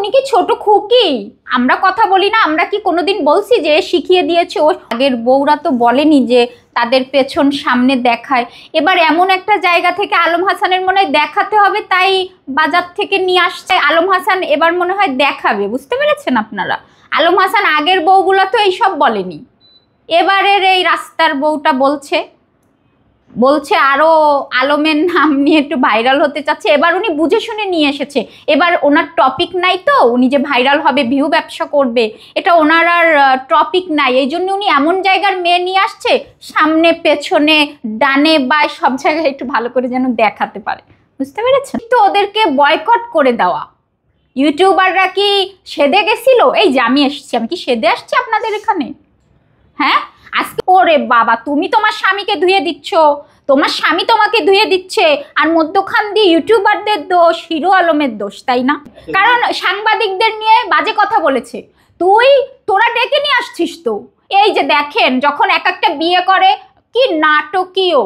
উনি কি ছোট খুকি? আমরা কথা বলি না, আমরা কি কোনোদিন বলছি যে শিখিয়ে দিয়েছে? ও আগের বউরা তো বলেনি যে তাদের পেছন সামনে দেখায়। এবার এমন একটা জায়গা থেকে আলম হাসানের মনে হয় দেখাতে হবে, তাই বাজার থেকে নিয়ে আসছে। আলম হাসান এবার মনে হয় দেখাবে, বুঝতে পেরেছেন আপনারা? আলম হাসান আগের বউগুলো তো এইসব বলেনি, এবারের এই রাস্তার বউটা বলছে আরো আলমের নাম নিয়ে একটু ভাইরাল হতে চাচ্ছে। এবার উনি বুঝে শুনে নিয়ে এসেছে। এবার ওনার টপিক নাই, তো উনি যে ভাইরাল হবে, ভিউ ব্যবসা করবে, এটা ওনার আর টপিক নাই। এই জন্য উনি এমন জায়গার মেয়ে নিয়ে আসছে, সামনে পেছনে ডানে বাই সব জায়গায় একটু ভালো করে যেন দেখাতে পারে, বুঝতে পেরেছেন? তো ওদেরকে বয়কট করে দেওয়া। ইউটিউবাররা কি সেদে গেছিল? এই যে আমি এসেছি, আমি কি সেদে আসছি আপনাদের এখানে? হ্যাঁ, আজকে ওরে বাবা, তুমি তোমার স্বামীকে ধুয়ে দিচ্ছ, তোমার স্বামী তোমাকে ধুয়ে দিচ্ছে, আর মধ্যখান দিয়ে ইউটিউবারদের দোষ, হিরো আলমের দোষ, তাই না? কারণ সাংবাদিকদের নিয়ে বাজে কথা বলেছে। তোরা ডেকে নিয়ে আসছিস তো। এই যে দেখেন, যখন এক একটা বিয়ে করে কি নাটকীয়,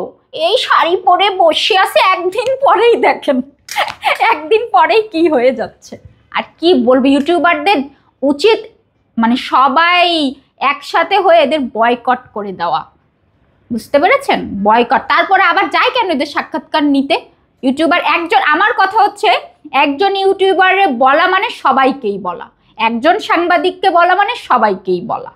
এই শাড়ি পরে বসে আছে, একদিন পরেই দেখেন, একদিন পরেই কি হয়ে যাচ্ছে। আর কি বলবো, ইউটিউবারদের উচিত মানে সবাই একসাথে হয়ে এদের বয়কট করে দেওয়া, বুঝতে পেরেছেন? বয়কট। তারপরে আবার যায় কেন এদের সাক্ষাৎকার নিতে? ইউটিউবার একজন, আমার কথা হচ্ছে একজন ইউটিউবারে বলা মানে সবাইকেই বলা, একজন সাংবাদিককে বলা মানে সবাইকেই বলা।